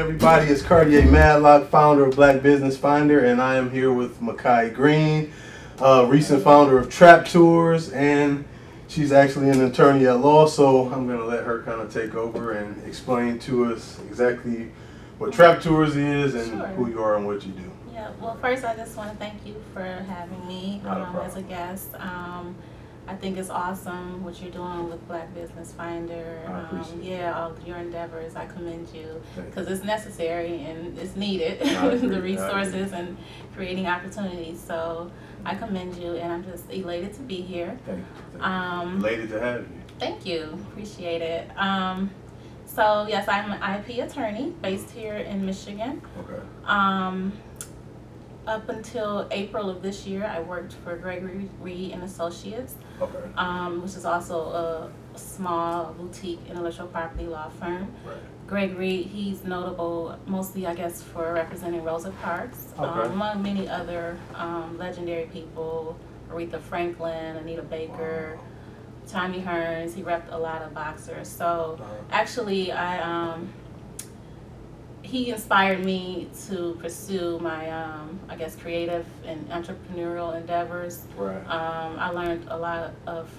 everybody? It's Cartier Madlock, founder of Black Business Finder, and I am here with Mikai Green, recent founder of Trap Tours, and she's actually an attorney at law, so I'm going to let her kind of take over and explain to us exactly what Trap Tours is and who you are and what you do. Yeah, well, first I just want to thank you for having me as a guest. I think it's awesome what you're doing with Black Business Finder. All your endeavors, I commend you because it's necessary and it's needed, the resources and creating opportunities. So I commend you, and I'm just elated to be here. Thank you. Elated to have you. Thank you. Appreciate it. So yes, I'm an IP attorney based here in Michigan. Okay. Up until April of this year, I worked for Gregory Reed and Associates, which is also a small boutique intellectual property law firm. Right. Greg Reed, he's notable mostly, I guess, for representing Rosa Parks, among many other legendary people, Aretha Franklin, Anita Baker, Tommy Hearns. He repped a lot of boxers. So actually, he inspired me to pursue my, I guess, creative and entrepreneurial endeavors. Right. I learned a lot of,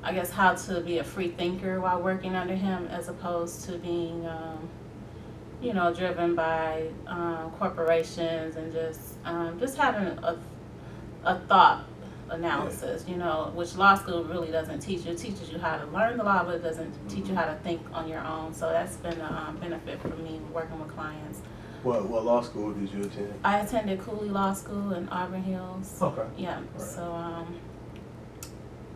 I guess, how to be a free thinker while working under him, as opposed to being, you know, driven by corporations and just having a thought analysis, you know, which law school really doesn't teach you. It teaches you how to learn the law, but it doesn't teach you how to think on your own. So that's been a benefit for me working with clients. What law school did you attend? I attended Cooley Law School in Auburn Hills. Okay. Yeah. Right. So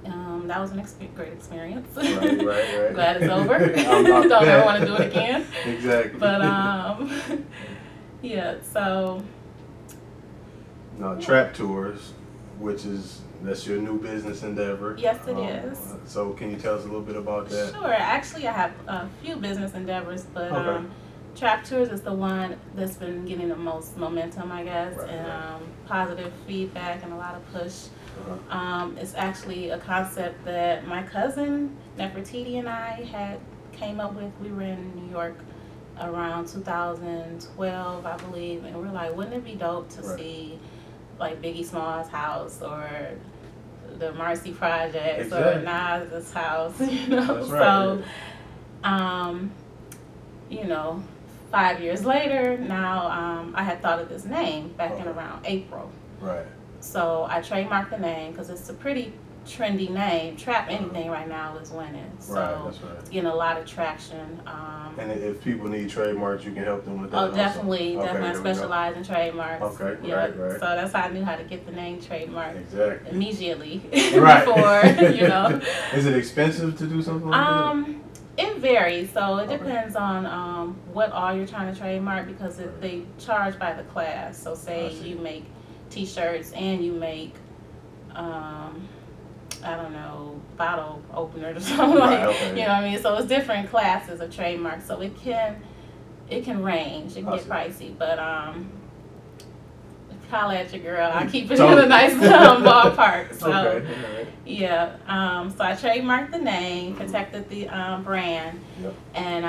that was a great experience. Right. Glad it's over. Don't ever want to do it again. Exactly. But yeah. So. No, Trap Tours, that's your new business endeavor. Yes, it is. So can you tell us a little bit about that? Sure. Actually, I have a few business endeavors, but Trap Tours is the one that's been getting the most momentum, I guess, positive feedback and a lot of push. It's actually a concept that my cousin Nefertiti and I came up with. We were in New York around 2012, I believe, and we're like, wouldn't it be dope to see like Biggie Smalls' house or the Marcy Projects or Nas's house, you know? That's right. So, you know, 5 years later, now I had thought of this name back in around April. Right. So I trademarked the name because it's a pretty trendy name. Trap anything right now is winning. So it's getting a lot of traction. And if people need trademarks, you can help them with that. Oh, definitely. Definitely. I specialize in trademarks. Okay, yeah. right. So that's how I knew how to get the name trademark immediately. Right. Before, you know. Is it expensive to do something like that? It varies. So it depends on what all you're trying to trademark, because they charge by the class. So say you make T-shirts and you make I don't know, bottle openers or something you know what I mean? So it's different classes of trademarks. So it can range. It can get pricey, but holla at your girl. I keep it in a nice ballpark. So yeah. So I trademarked the name, protected the brand, and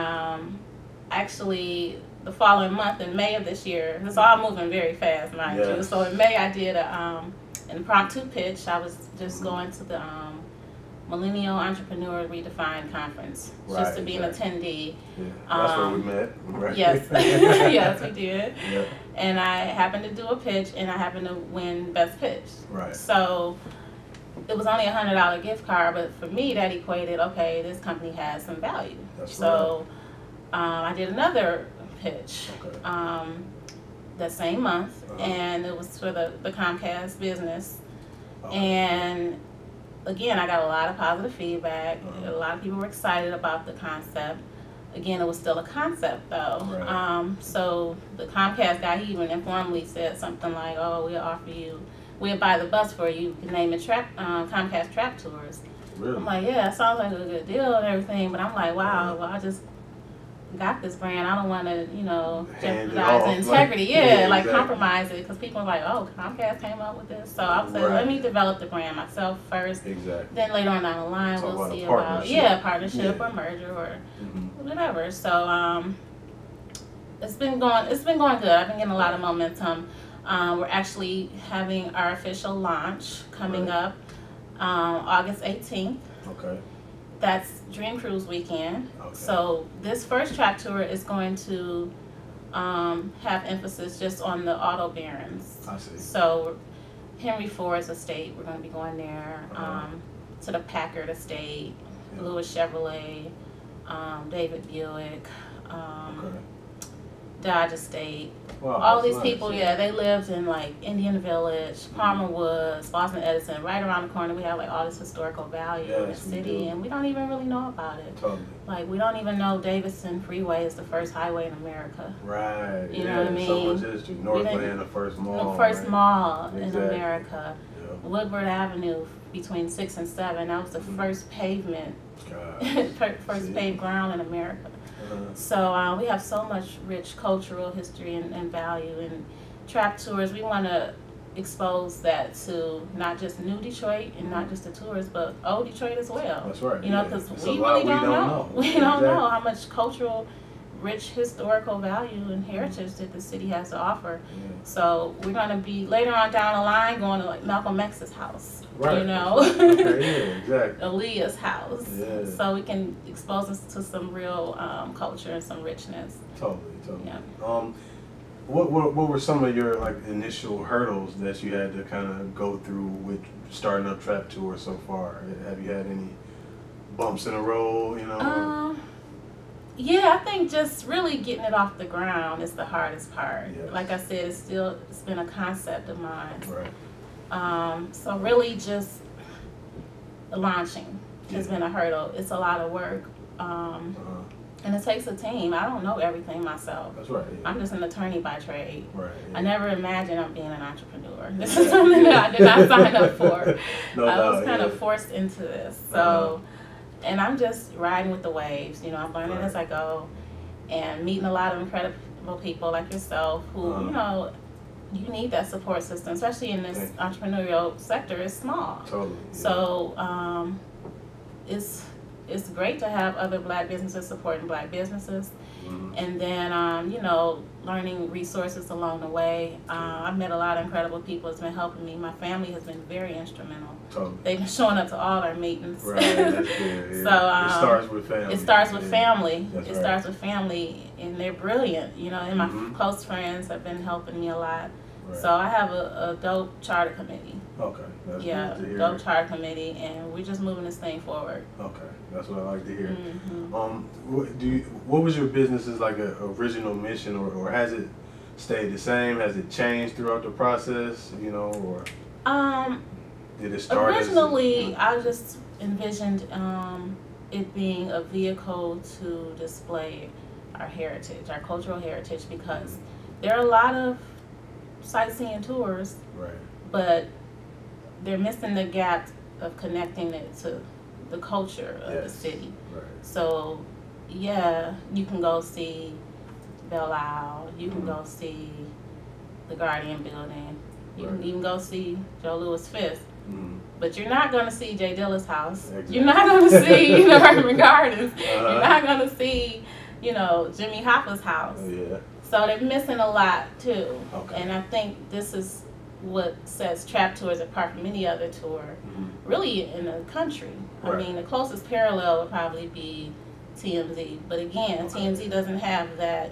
actually the following month in May of this year, it's all moving very fast, mind you. So in May I did an impromptu pitch. I was just going to the Millennial Entrepreneur Redefined Conference just to be an attendee. Yeah. That's where we met. Right? Yes, yes, we did. Yep. And I happened to do a pitch, and I happened to win Best Pitch. Right. So it was only a $100 gift card, but for me that equated, okay, this company has some value. So I did another pitch that same month, and it was for the Comcast business. And again, I got a lot of positive feedback. A lot of people were excited about the concept. Again, it was still a concept though. So the Comcast guy, he even informally said something like, oh, we'll buy the bus for you. You can name it Comcast Trap Tours. Really? I'm like, yeah, that sounds like a good deal and everything, but I'm like, wow, well, I just got this brand. I don't want to, you know, jeopardize the integrity. Like compromise it, because people are like, oh, Comcast came up with this. So I was like, let me develop the brand myself first. Then later on down the line, we'll see about partnership or merger or whatever. So It's been going good. I've been getting a lot of momentum. We're actually having our official launch coming up August 18th. Okay. That's Dream Cruise weekend. Okay. So this first trap tour is going to have emphasis just on the auto barons. I see. So Henry Ford's estate, we're going to be going there. To the Packard estate, Lewis Chevrolet, David Buick, Dodge estate. Wow, all these people, they lived in like Indian Village, Palmer Woods, Boston Edison. Right around the corner, we have like all this historical value in the city, and we don't even really know about it. Totally. Like we don't even know Davidson Freeway is the first highway in America. Right. You know what I mean? So much history. Northland, the first mall. The first mall in America. Yeah. Woodward Avenue between 6 and 7. That was the first pavement, first paved ground in America. So we have so much rich cultural history and value. And trap tours, we want to expose that to not just new Detroit and not just the tourists, but old Detroit as well. That's right. You know, because we really don't know. We don't know how much cultural, rich historical value and heritage that the city has to offer. So we're going to be later on down the line going to like Malcolm X's house. Right. You know, exactly. Aaliyah's house, so we can expose us to some real culture and some richness. Totally. Yeah. What were some of your like initial hurdles that you had to kind of go through with starting up Trap Tour so far? Have you had any bumps in the road? You know. Yeah, I think just really getting it off the ground is the hardest part. Yes. Like I said, it's been a concept of mine. Right. So really just launching has been a hurdle. It's a lot of work. And it takes a team. I don't know everything myself. That's right. I'm just an attorney by trade. Right. I never imagined I'm being an entrepreneur. This is something that I did not sign up for. I was kind of forced into this. So, and I'm just riding with the waves. You know, I'm learning as I go and meeting a lot of incredible people like yourself who, you know, you need that support system, especially in this entrepreneurial sector. It's small. Totally. Yeah. So it's great to have other Black businesses supporting Black businesses, and then you know, learning resources along the way. I've met a lot of incredible people that's been helping me. My family has been very instrumental. Totally. They've been showing up to all our meetings. Right. That's good. So it starts with family. It starts with family. That's it starts with family, and they're brilliant. You know, and my close friends have been helping me a lot. Right. So I have a dope charter committee. Okay, that's good to hear. Dope charter committee, and we're just moving this thing forward. Okay, that's what I like to hear. What was your business's like a original mission, or has it stayed the same? Has it changed throughout the process? You know, or did it start originally? I just envisioned it being a vehicle to display our heritage, our cultural heritage, because there are a lot of sightseeing tours, but they're missing the gap of connecting it to the culture of the city. So yeah, you can go see Belle Isle, you can go see the Guardian Building, you can even go see Joe Louis Fisk, but you're not going to see Jay Dilla's house. You're not going to see, you know, Urban Gardens. You're not going to see, you know, Jimmy Hoffa's house. So they're missing a lot too. And I think this is what sets Trap Tours apart from any other tour, really in the country. I mean, the closest parallel would probably be TMZ, but again, TMZ doesn't have that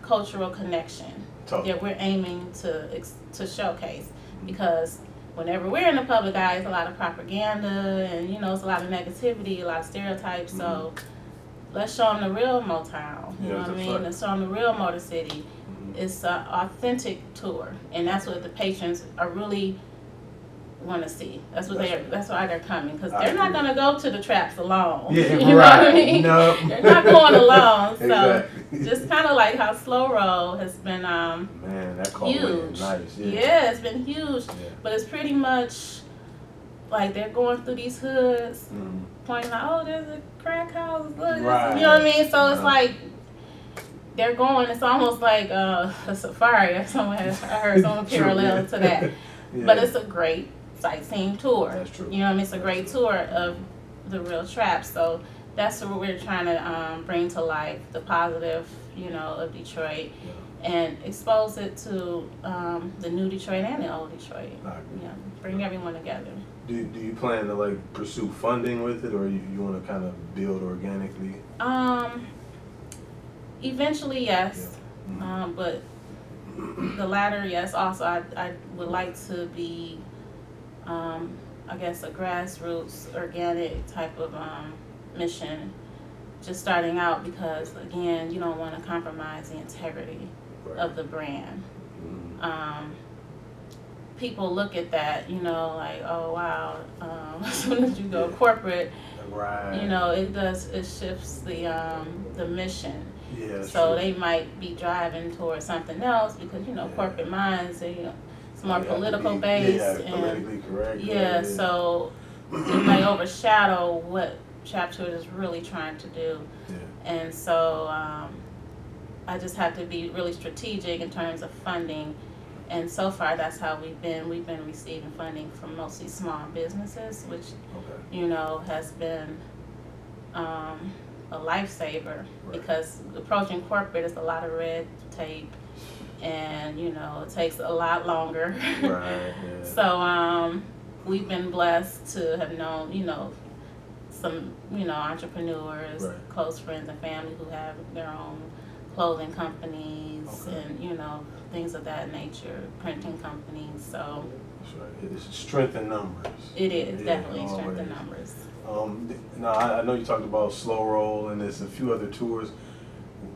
cultural connection that we're aiming to showcase, because whenever we're in the public eye, it's a lot of propaganda, and you know, it's a lot of negativity, a lot of stereotypes. So let's show them the real Motown. You know what I mean? Let's show them the real Motor City. It's an authentic tour, and that's what the patrons are really want to see. That's what that's why they're coming, because they're not going to go to the traps alone. Yeah, you know what I mean? No. They're not going alone. So just kind of like how Slow Roll has been man, that huge. Nice. Yeah, it's been huge, but it's pretty much like they're going through these hoods, pointing out, oh, there's a crack house. Look, you know what I mean? So it's like they're going. It's almost like a safari. I heard someone parallel to that. But it's a great sightseeing tour. That's true. You know what I mean? It's a great tour of the real traps. So that's what we're trying to bring to life, the positive, you know, of Detroit, and expose it to the new Detroit and the old Detroit. Yeah, bring everyone together. Do you plan to like pursue funding with it, or you want to kind of build organically? Eventually, yes. But the latter, yes. Also, I would like to be, I guess, a grassroots, organic type of mission, just starting out, because again, you don't want to compromise the integrity of the brand. People look at that, you know, like, oh wow, as soon as you go corporate, you know, it shifts the mission. So they might be driving towards something else, because, you know, corporate minds, you know, it's more political based, and politically correct. So it might overshadow what Trap Tours is really trying to do. And so I just have to be really strategic in terms of funding. And so far, that's how we've been receiving funding from mostly small businesses, which, you know, has been a lifesaver, because approaching corporate is a lot of red tape, and, you know, it takes a lot longer. So we've been blessed to have known, you know, some, you know, entrepreneurs, close friends and family who have their own clothing companies, and, you know, things of that nature, printing companies. So it's strength in numbers. It is definitely strength in numbers. Now I know you talked about Slow Roll, and there's a few other tours.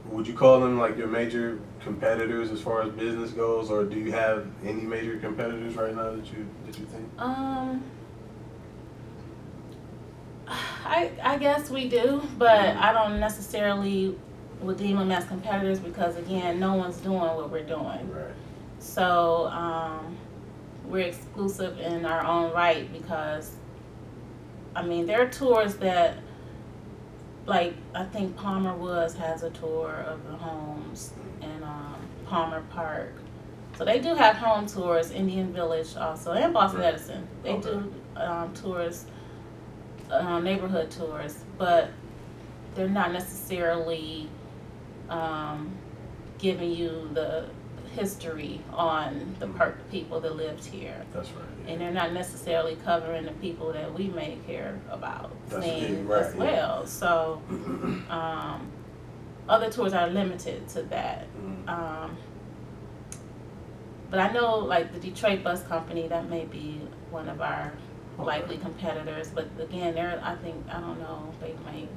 Would you call them like your major competitors as far as business goes, or do you have any major competitors right now that you think? I guess we do, but I don't necessarily would deem them as competitors, because again, no one's doing what we're doing. So we're exclusive in our own right, because I mean, there are tours that, like, I think Palmer Woods has a tour of the homes in Palmer Park. So they do have home tours, Indian Village also, and Boston Edison. They do tours, neighborhood tours, but they're not necessarily giving you the history on the people that lived here. That's right. And they're not necessarily covering the people that we may care about seeing as well. So other tours are limited to that. But I know, like, the Detroit Bus Company, that may be one of our likely competitors. But again, I don't know, they might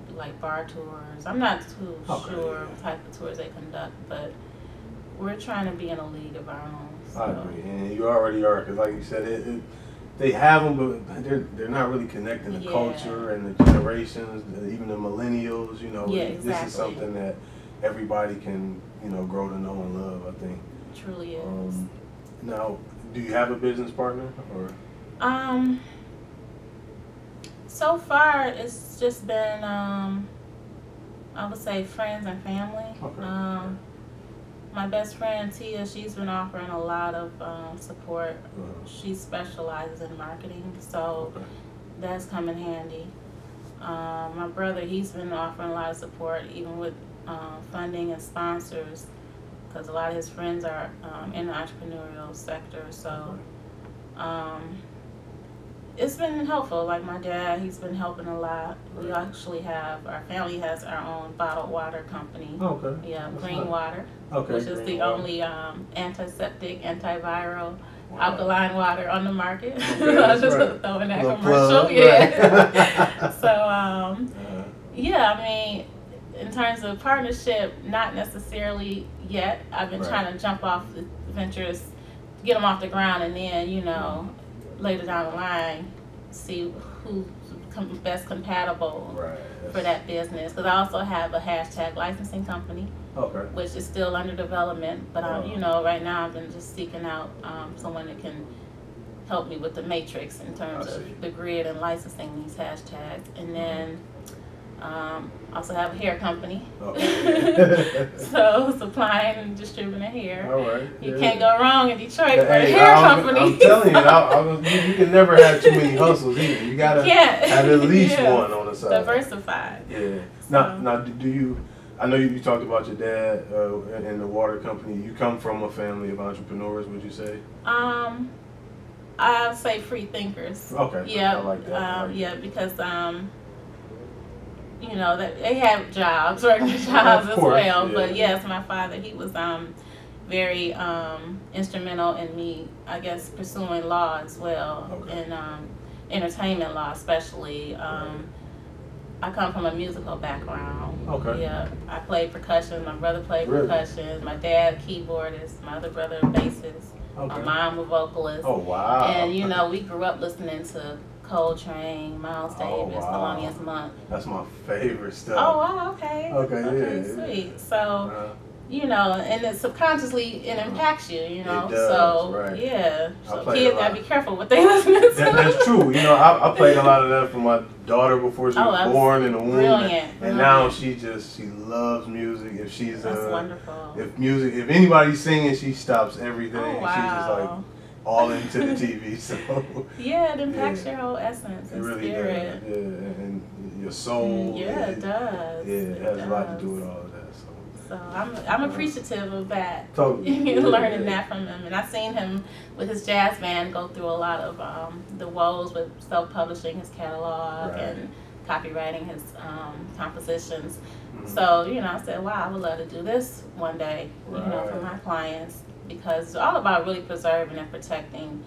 do like bar tours. I'm not too sure what type of tours they conduct, but we're trying to be in a league of our own. So. I agree, and you already are, because like you said, they have them, but they're not really connecting the culture and the generations, even the millennials. You know, this is something that everybody can, you know, grow to know and love. I think it truly is. Now, do you have a business partner, or? So far, it's just been I would say friends and family. My best friend Tia, she's been offering a lot of support. She specializes in marketing, so that's come in handy. My brother, he's been offering a lot of support, even with funding and sponsors, because a lot of his friends are in the entrepreneurial sector. So it's been helpful. Like my dad, he's been helping a lot. We actually have, our family has our own bottled water company. Yeah, Green Water, which is the only antiseptic, antiviral, alkaline water on the market. I was just throwing that commercial. So yeah, I mean, in terms of partnership, not necessarily yet. I've been trying to jump off the ventures, get them off the ground, and then, you know, later down the line, see who's best compatible for that business. Because I also have a hashtag licensing company, which is still under development. But you know, right now I've been just seeking out someone that can help me with the matrix in terms of the grid and licensing these hashtags. And then Also have a hair company. Okay. So supplying and distributing hair. All right. You can't go wrong in Detroit with Hey, a hair company. I'm telling you, you can never have too many hustles either. You gotta have at least one on the side. Diversified. Yeah. So. Now, do you? I know you talked about your dad in the water company. You come from a family of entrepreneurs, would you say? I'd say free thinkers. Okay. Yeah. I like that. Yeah, because you know that they have jobs, regular jobs as well. Yeah. But yes, my father, he was very instrumental in me, I guess, pursuing law as well, and entertainment law especially. I come from a musical background. Okay. Yeah, I played percussion. My brother played percussion. My dad keyboardist. My other brother bassist. My mom a vocalist. Oh wow! And you know, we grew up listening to Coltrane, Miles Davis, Thelonious Monk. That's my favorite stuff. Oh wow! Okay. Okay. Sweet. So. You know, and it subconsciously it impacts you. You know, it does, so yeah. So kids gotta be careful what they listen to. That's true. You know, I played a lot of that for my daughter before she was born in the womb. Brilliant. And now she loves music. If she's that's wonderful. If anybody's singing, she stops everything. Oh, wow. She's just like all into the TV. So yeah, it impacts your whole essence and really spirit. Does. Yeah, and your soul. Yeah, it does. Yeah, it has a lot to do with all of that. So I'm appreciative of that. Totally. Learning that from him, and I've seen him with his jazz band go through a lot of the woes with self-publishing his catalog and copywriting his compositions. So you know, I said, wow, I would love to do this one day. You know, for my clients, because it's all about really preserving and protecting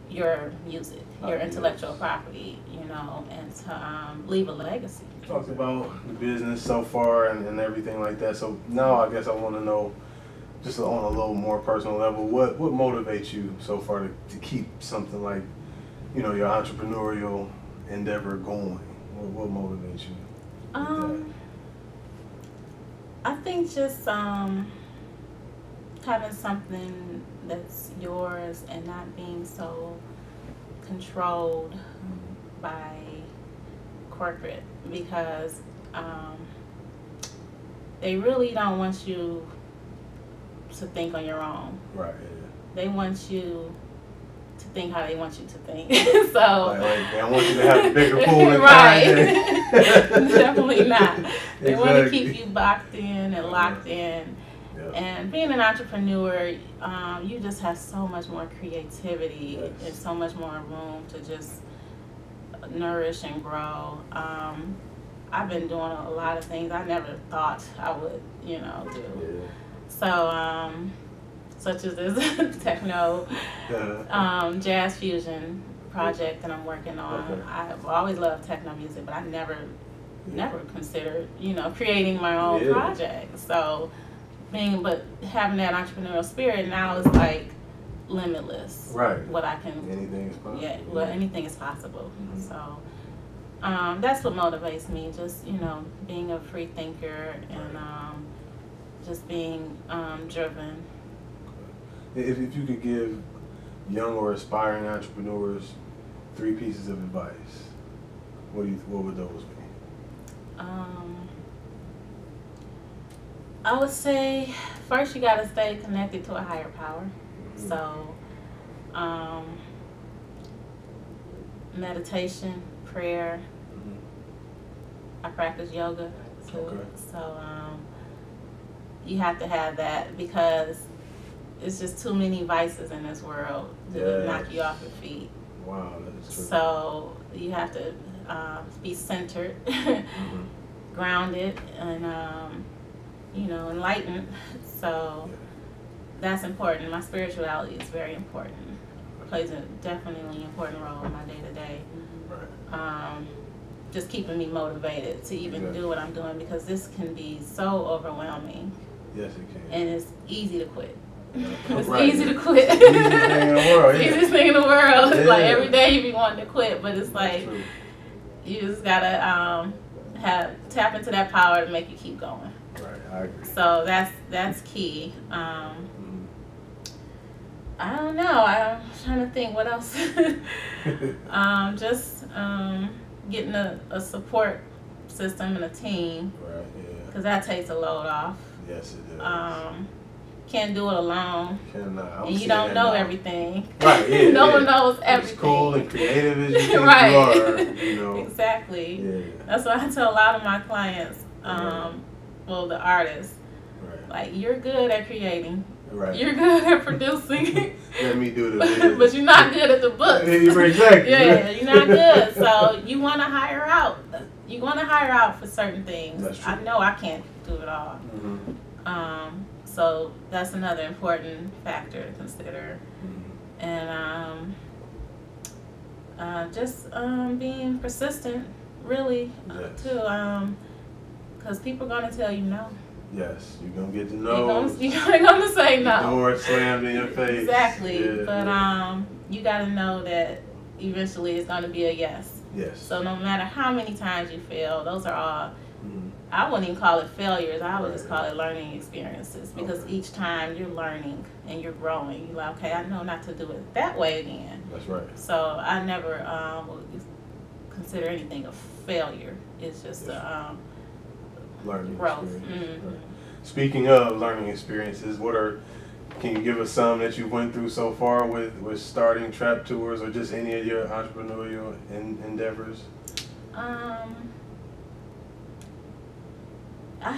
your music, your intellectual property. You know, and to leave a legacy. Talked about the business so far and everything like that. So now I guess I want to know, just on a little more personal level, what motivates you so far to keep something like, you know, your entrepreneurial endeavor going? What motivates you? I think just having something that's yours and not being so controlled by corporate, because they really don't want you to think on your own. Right. Yeah. They want you to think how they want you to think. So they don't want you to have a bigger pool than right. Definitely not. They want to keep you boxed in and locked in. Yeah. And being an entrepreneur, you just have so much more creativity and so much more room to just nourish and grow. I've been doing a lot of things I never thought I would, you know, do. Yeah. So, such as this techno, jazz fusion project that I'm working on. I've always loved techno music, but I never considered, you know, creating my own project. So, having that entrepreneurial spirit now is like limitless. Right. What I can. Anything is possible. Yeah. Well, anything is possible. So, that's what motivates me. Just, you know, being a free thinker and just being driven. If you could give young or aspiring entrepreneurs 3 pieces of advice, what would those be? I would say first you got to stay connected to a higher power. So, meditation, prayer. I practice yoga too. So, you have to have that, because it's just too many vices in this world to knock you off your feet. Wow, that is true. So you have to be centered, grounded, and you know, enlightened. So that's important. My spirituality is very important. It plays a definitely important role in my day to day. Just keeping me motivated to even do what I'm doing, because this can be so overwhelming. Yes, it can. And it's easy to quit. It's easy to quit. It's the easiest thing in the world. Easiest thing in the world. It's like every day you be wanting to quit, but it's like you just gotta tap into that power to make you keep going. Right, I agree. So that's key. I don't know. I'm trying to think what else. Just getting a support system and a team. Right. Yeah. Because that takes a load off. Yes, it does. Can't do it alone. Cannot. And you don't know everything. Right. Yeah. No one knows everything. As cool and creative as you think right. you are. You know. Exactly. Yeah. That's what I tell a lot of my clients. Well, the artists. Right. Like, you're good at creating. Right. You're good at producing. Let me do the video. But you're not good at the books. Exactly. Yeah, you're not good. So you want to hire out. You want to hire out for certain things. That's true. I know I can't do it all. Mm-hmm. So that's another important factor to consider. Mm-hmm. And just being persistent, really, too. Because people are going to tell you no. Yes, you're going to get the no. You're going to say no. The door slammed in your face. Exactly. Yeah, but you got to know that eventually it's going to be a yes. Yes. So no matter how many times you fail, those are all, I wouldn't even call it failures. I would just call it learning experiences. Because each time you're learning and you're growing, you're like, okay, I know not to do it that way again. That's right. So I never would consider anything a failure. It's just learning growth. experience. Right. Speaking of learning experiences, can you give us some that you went through so far with starting Trap Tours or just any of your entrepreneurial endeavors? Let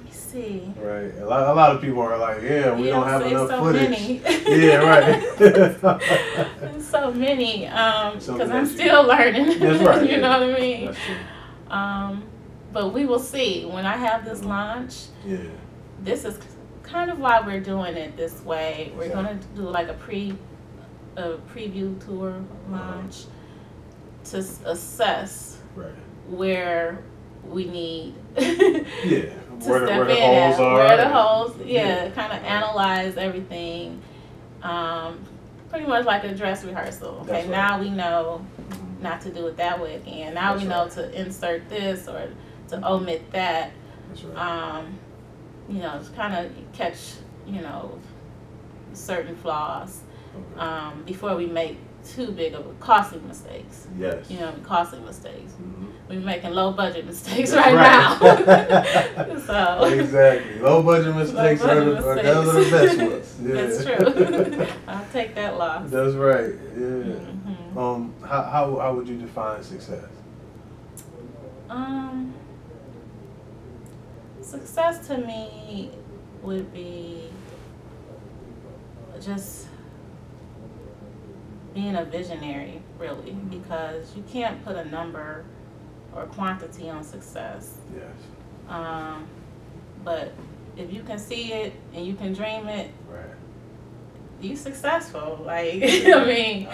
me see. Right. A lot of people are like, yeah, we don't have enough footage. Many. Yeah, right. There's so many. Because I'm still learning. That's right. You know what I mean? That's true. But we will see when I have this launch. Yeah. This is kind of why we're doing it this way. We're going to do like a preview tour launch to assess where we need yeah. where the holes are. Where the holes, kind of analyze everything. Pretty much like a dress rehearsal. Okay, now we know not to do it that way again. Now we know to insert this or to omit that. That's right. To kind of catch, certain flaws before we make too big of costly mistakes. Yes. Costly mistakes. Mm-hmm. We're making low budget mistakes now. So exactly. Low budget mistakes are the best ones. Yeah. That's true. I'll take that loss. That's right. Yeah. Mm-hmm. How would you define success? Success to me would be just being a visionary, really, because you can't put a number or quantity on success. Yes. But if you can see it and you can dream it, you're successful. Like, I mean,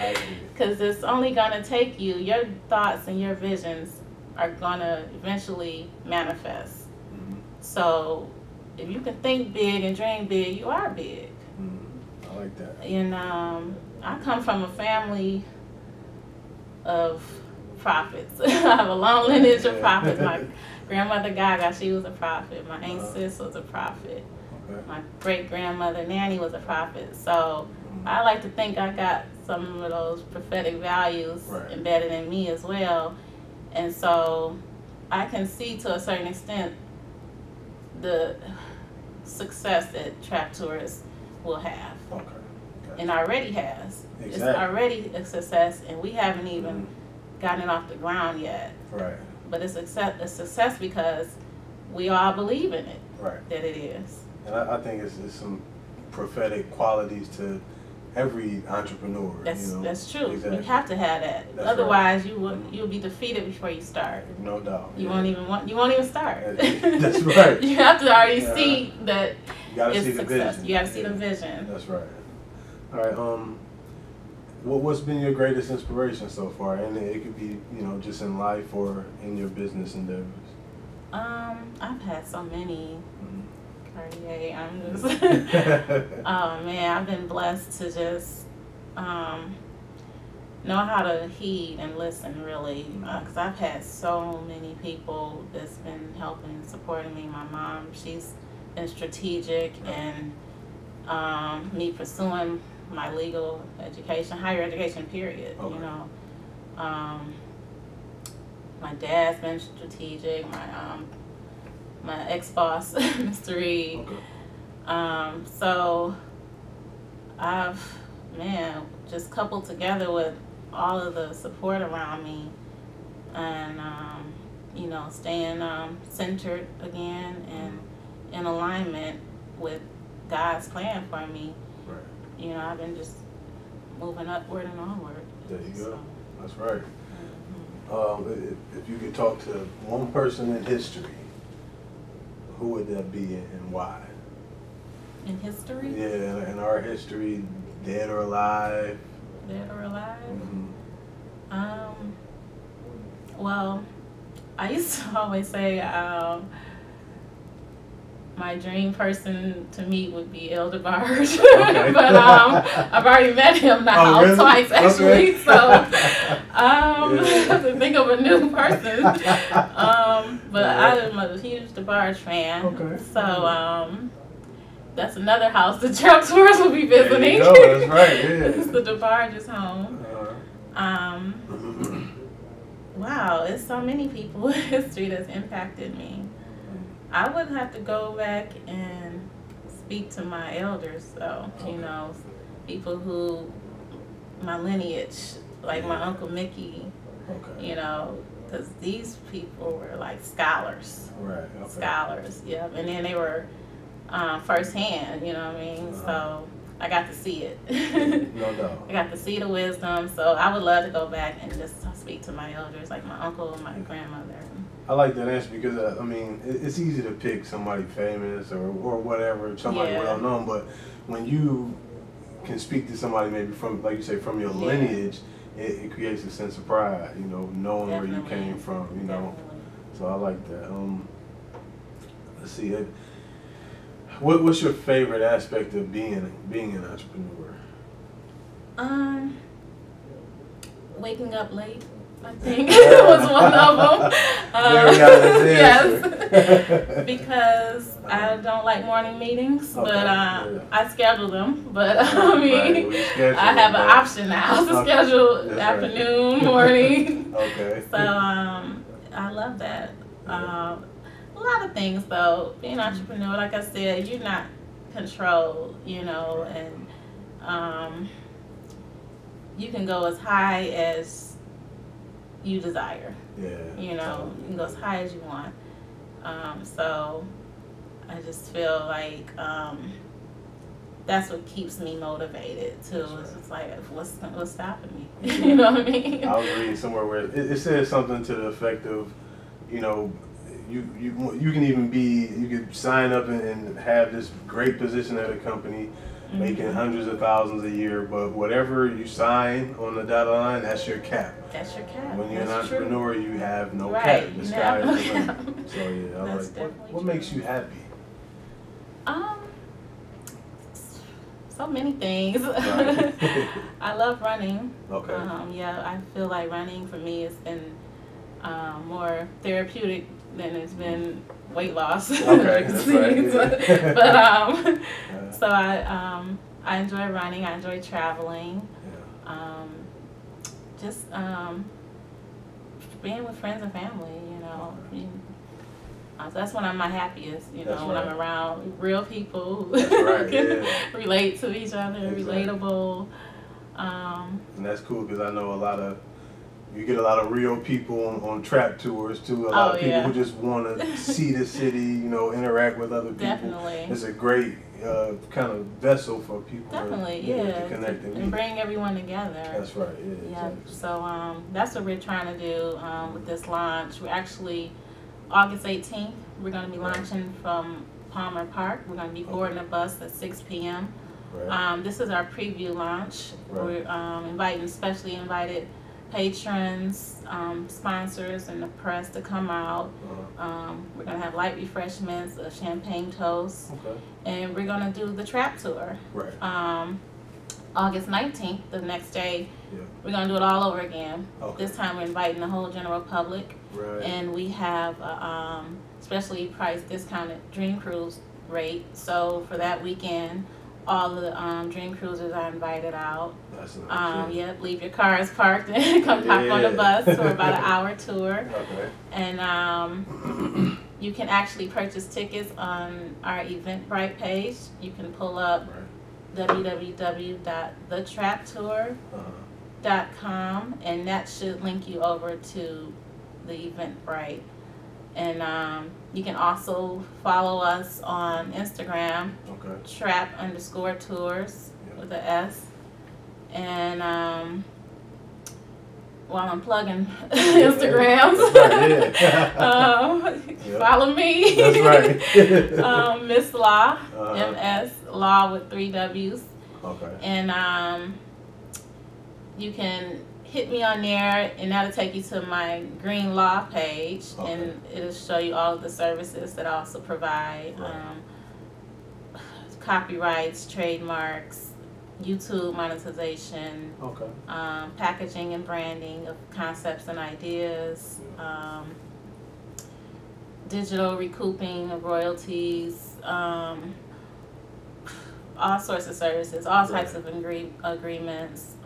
because it's only gonna take you. Your thoughts and your visions are gonna eventually manifest. So if you can think big and dream big, you are big. I like that. And I come from a family of prophets. I have a long lineage of prophets. My grandmother Gaga, she was a prophet. My aunt Sis was a prophet. My great-grandmother Nanny was a prophet. So I like to think I got some of those prophetic values embedded in me as well. And so I can see to a certain extent the success that Trap Tours will have. And already has. Exactly. It's already a success, and we haven't even gotten it off the ground yet. Right. But it's a success because we all believe in it. Right. That it is. And I think it's some prophetic qualities to every entrepreneur. That's true. Exactly. You have to have that. Otherwise, you'll be defeated before you start. No doubt. You won't even start. That's right. You have to already see that you gotta it's see the success. vision. You got to see the vision. That's right. All right. What's been your greatest inspiration so far? And it could be, just in life or in your business endeavors. I've had so many. Cartier. I'm just. Oh man, I've been blessed to just know how to heed and listen, really, because I've had so many people that's been helping and supporting me. My mom, she's been strategic in me pursuing my legal education, higher education, period. my dad's been strategic. My ex-boss, Mr. Reed. Okay. So I've, just coupled together with all of the support around me, and staying centered again and in alignment with God's plan for me. Right. I've been just moving upward and onward. There you go. So. That's right. If you could talk to one person in history, who would that be and why? In history? Yeah, in our history, dead or alive. Dead or alive? Mm-hmm. Well, I used to always say my dream person to meet would be Elder Barge. Okay. But I've already met him now, really? twice actually. Okay. So I have to think of a new person. But I'm a huge DeBarge fan. Okay. So that's another house the Trap Tours will be visiting. There you go. That's right. Yeah. It's the DeBarge's home. Wow, it's so many people in history that's impacted me. I would have to go back and speak to my elders, though. Okay. People who, my lineage, like my Uncle Mickey, Okay. because these people were like scholars. Right. Okay. Scholars, yeah. And then they were firsthand, you know what I mean? So I got to see it. No doubt. I got to see the wisdom, so I would love to go back and just speak to my elders, like my uncle and my grandmother. I like that answer because it's easy to pick somebody famous or whatever, somebody well known, but when you can speak to somebody maybe from, like you say, from your lineage, it creates a sense of pride, knowing where you came from, Definitely. So I like that. Let's see, what's your favorite aspect of being an entrepreneur? Waking up late, I think, was one of them. Yes, because I don't like morning meetings, but I schedule them. But I have an option now to schedule afternoon, morning. Okay. So I love that. A lot of things, though. Being an entrepreneur, like I said, you're not controlled, and you can go as high as you desire. Yeah. You can go as high as you want. So I just feel like that's what keeps me motivated too. Right. It's just like, what's stopping me? You know what I mean? I was reading somewhere where it says something to the effect of, you can even you could sign up and have this great position at a company, making hundreds of thousands a year, but whatever you sign on the dotted line, that's your cap. That's your cap. When you're an entrepreneur, you have no cap. The sky is the limit. So yeah, I like. What makes you happy? So many things. Right. I love running. Okay. I feel like running for me has been more therapeutic than it's been weight loss. Okay, that's right. Yeah. But so I enjoy running. I enjoy traveling. Yeah. Just being with friends and family. That's when I'm my happiest. When I'm around real people who can relate to each other, relatable. And that's cool because I know you get a lot of real people on trap tours too. A lot of people who just want to see the city, interact with other people. Definitely. It's a great kind of vessel for people to connect and bring everyone together. That's right. Yeah. Exactly. So that's what we're trying to do with this launch. We're actually August 18th. We're going to be launching from Palmer Park. We're going to be boarding a bus at 6 p.m. Right. This is our preview launch. Right. We're specially invited patrons, sponsors, and the press to come out. We're going to have light refreshments, a champagne toast, and we're going to do the trap tour. Right. August 19th, the next day, we're going to do it all over again. This time we're inviting the whole general public. Right. And we have specially priced discounted Dream Cruise rate. So for that weekend, all the Dream Cruisers are invited out. That's nice. Yep, leave your cars parked and come hop on the bus for about an hour tour. Okay. And you can actually purchase tickets on our Eventbrite page. You can pull up www.thetraptour.com, and that should link you over to the Eventbrite. And you can also follow us on Instagram, trap_tours with an S. And while I'm plugging Instagrams, follow me. That's right. Miss Law, MS Law with 3 W's. Okay. And you can hit me on there, and that'll take you to my Green Law page, and it'll show you all of the services that I also provide. Copyrights, trademarks, YouTube monetization, packaging and branding of concepts and ideas, digital recouping of royalties, all sorts of services, all types of agreements.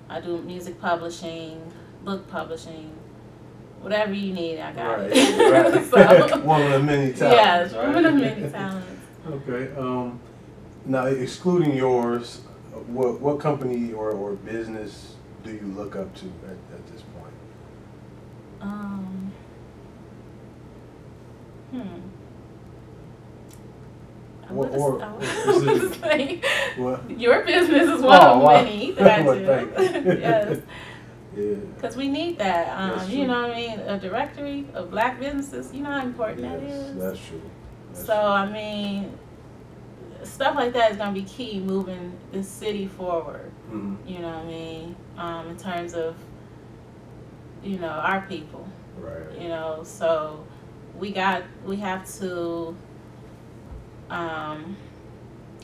I do music publishing, book publishing, whatever you need, I got it. Right. So, one of the many talents. Yes, one of the many talents. Okay. Now, excluding yours, what company or business do you look up to at this point? Your business is one of many that I do. Yes. Because we need that. You know what I mean? A directory of black businesses, you know how important that is? That's true. I mean, stuff like that is going to be key moving this city forward. You know what I mean? In terms of, you know, our people. Right. You know, so we have to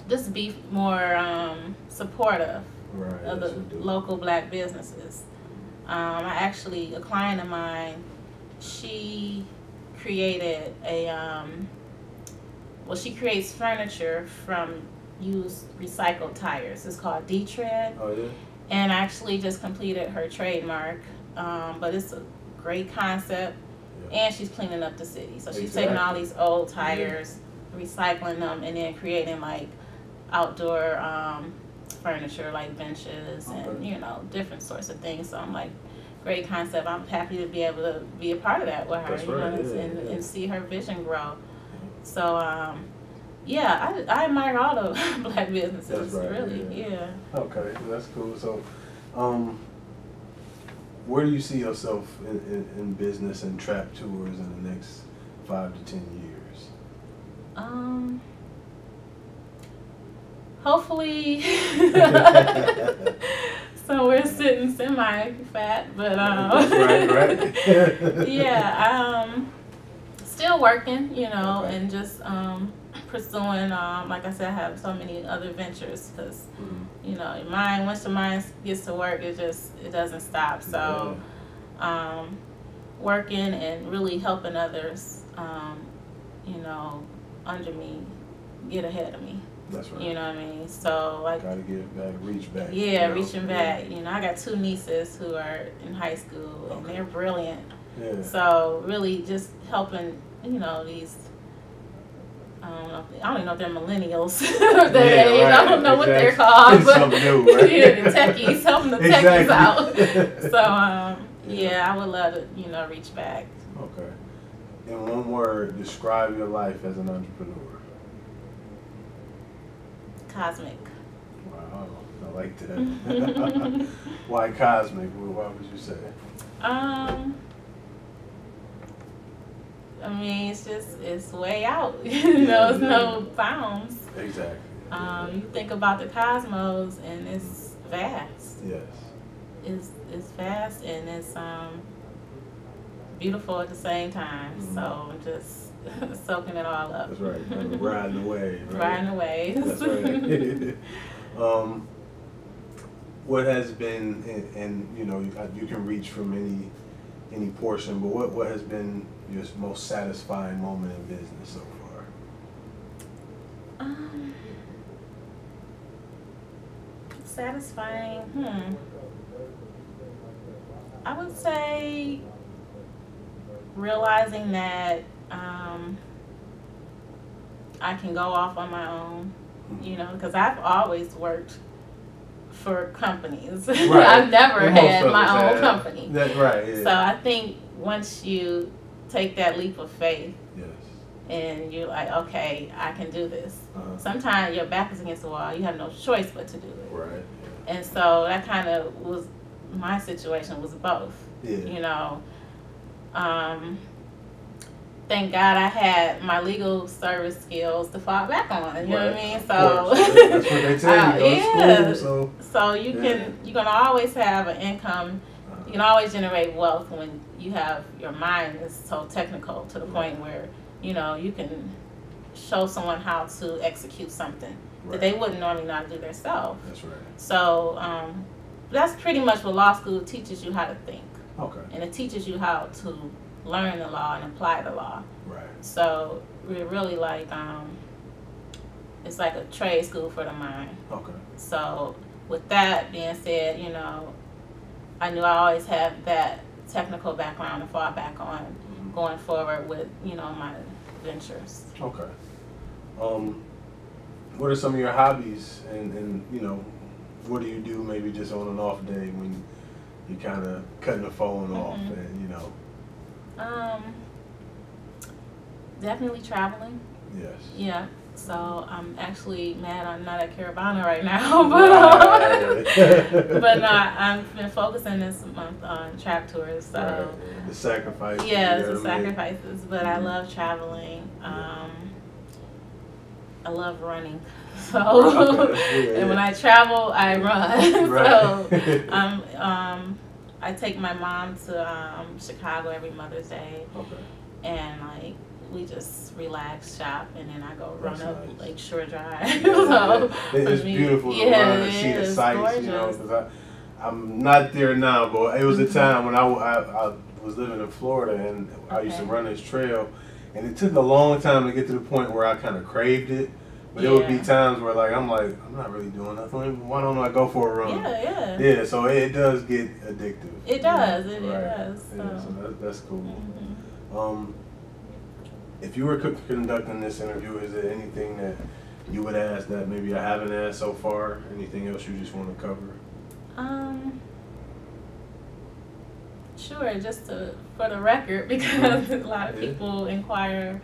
just be more supportive of the local black businesses. A client of mine, she created she creates furniture from used recycled tires. It's called D-Tread. Oh, yeah? And I actually just completed her trademark, but it's a great concept, and she's cleaning up the city. So she's taking all these old tires, recycling them, and then creating like outdoor furniture like benches and you know, different sorts of things. So I'm like, great concept. I'm happy to be able to be a part of that with her, and see her vision grow. So yeah, I admire all the black businesses. Really. Okay, that's cool. So where do you see yourself in business and trap tours in the next 5 to 10 years? Hopefully, so we're sitting semi-fat, but yeah, still working, you know, and just pursuing. Like I said, I have so many other ventures because you know, once your mind gets to work, it doesn't stop. So, working and really helping others, you know, under me, get ahead of me. That's right. You know what I mean? So like, gotta give back, reach back. Yeah, reaching back. You know, I got 2 nieces who are in high school, and they're brilliant. Yeah. So really, just helping. You know, these. I don't even know if they're millennials. I don't know what they're called, but new, right? the techies, helping the techies out. So yeah, I would love to, you know, reach back. Okay. In one word, describe your life as an entrepreneur. Cosmic. Wow, I like that. Why cosmic? Why would you say? I mean, it's way out. You know, it's no bounds. Exactly. You think about the cosmos, and it's vast. Yes. It's vast, and it's beautiful at the same time. So I'm just soaking it all up. That's right. Like riding away. Right? Riding away. That's right. What has been, and you know, you can reach from any portion, but what has been your most satisfying moment in business so far? satisfying. I would say realizing that I can go off on my own, you know, because I've always worked for companies. Right. I've never had my own company. That's right. Yeah. So I think once you take that leap of faith, yes, and you're like, okay, I can do this. Sometimes your back is against the wall. You have no choice but to do it. Right. Yeah. And so that kind of was my situation. Was both. Yeah. You know. Thank God I had my legal service skills to fall back on. You know what I mean? So that's what they tell you. Yeah. School, so you can, you're gonna always have an income. You can always generate wealth when you have your mind is so technical to the point where, you know, you can show someone how to execute something that they wouldn't normally know how to do themselves. That's right. So that's pretty much what law school teaches you, how to think. Okay. And it teaches you how to learn the law and apply the law. Right. So we're really like, it's like a trade school for the mind. Okay. So with that being said, you know, I knew I always have that technical background to fall back on going forward with, you know, my ventures. Okay. What are some of your hobbies, and you know, what do you do maybe just on an off day when you kind of cutting the phone off and, you know? Definitely traveling. Yes. Yeah. So I'm actually mad I'm not at Carabana right now, but but no, I've been focusing this month on trap tours. So right. The sacrifices. Yeah, the sacrifices. But I love traveling. I love running. So and when I travel, I run. Right. So I take my mom to Chicago every Mother's Day. Okay. And like we just relax, shop, and then I go run up Lake Shore Drive. Yeah, So it's beautiful to run and see the sights, gorgeous. You know, because I'm not there now, but it was a time when I was living in Florida and I used to run this trail, and it took a long time to get to the point where I kind of craved it. But there would be times where I'm not really doing nothing. Why don't I go for a run? Yeah, so it does get addictive. It does. It does. Yeah, so that's cool. If you were conducting this interview, is there anything that you would ask that maybe I haven't asked so far? Anything else you just want to cover? Sure, just for the record, because a lot of people inquire.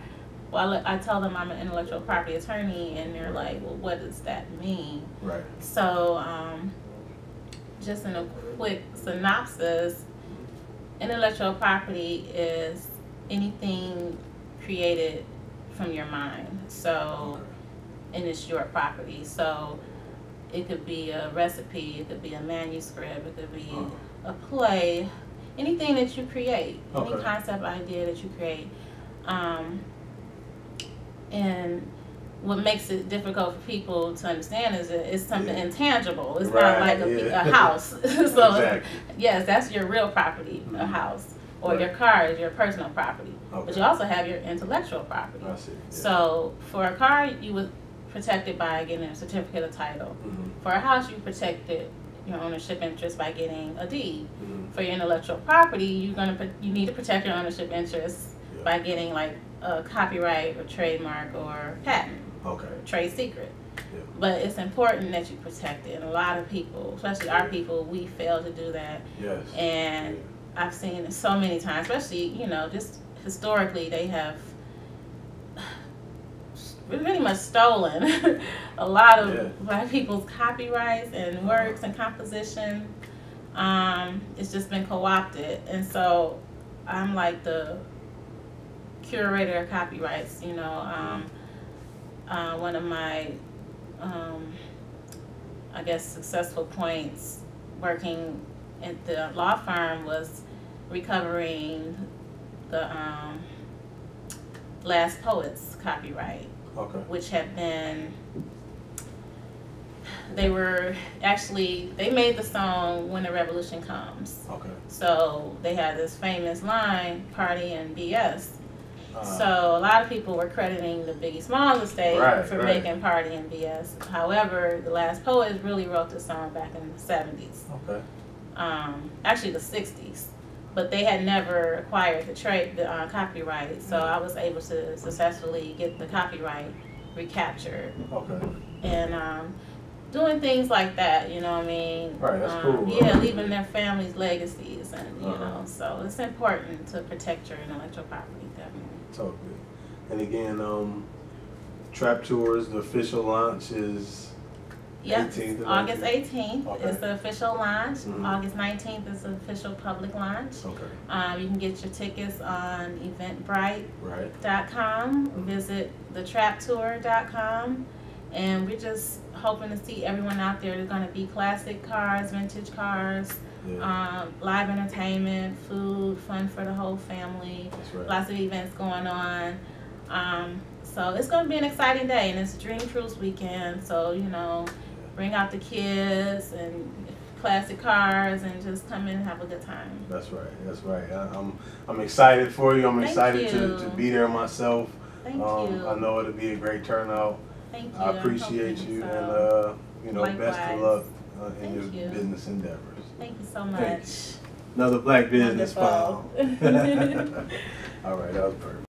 Well, I tell them I'm an intellectual property attorney, and they're like, well, what does that mean? Right. So, just in a quick synopsis, intellectual property is anything created from your mind. So, and it's your property. So, it could be a recipe, it could be a manuscript, it could be a play, anything that you create, any concept idea that you create. And what makes it difficult for people to understand is that it's something intangible. It's not like a house. So yes, that's your real property, a house. Or your car is your personal property. But you also have your intellectual property. I see. So for a car, you would protect it by getting a certificate of title. For a house, you protect it, your ownership interest, by getting a deed. For your intellectual property, you need to protect your ownership interest by getting like a copyright or trademark or patent, trade secret. But it's important that you protect it, and a lot of people, especially our people, we fail to do that. And I've seen it so many times, especially, you know, just historically, they have pretty much stolen a lot of black people's copyrights and works and composition. It's just been co-opted, and so I'm like the curator of copyrights. You know, one of my I guess successful points working at the law firm was recovering the Last Poets copyright, which had been, they made the song When the Revolution Comes. So they had this famous line, party and BS. So a lot of people were crediting the Biggie Smalls estate for making Party and BS. However, the Last Poets really wrote the song back in the 70s. Okay. Actually the 60s. But they had never acquired the copyright, so I was able to successfully get the copyright recaptured. Okay. And doing things like that, you know what I mean? Right, that's cool. Yeah, leaving their families' legacies, and you know, so it's important to protect your intellectual property, definitely. Totally. And again, Trap Tours, the official launch is. Yep, 18th August 18th is the official launch. Mm-hmm. August 19th is the official public launch. Okay. You can get your tickets on eventbrite.com, visit thetraptour.com, and we're just hoping to see everyone out there. There's going to be classic cars, vintage cars, live entertainment, food, fun for the whole family. That's right. Lots of events going on. So it's going to be an exciting day, and it's Dream Cruise weekend, so you know, bring out the kids and classic cars and just come in and have a good time. That's right. That's right. I'm excited for you. I'm excited to be there myself. Thank you. I know it'll be a great turnout. Thank you. I appreciate you, and you know, likewise. Best of luck in your business endeavors. Thank you so much. Another Black business found. All right, that was perfect.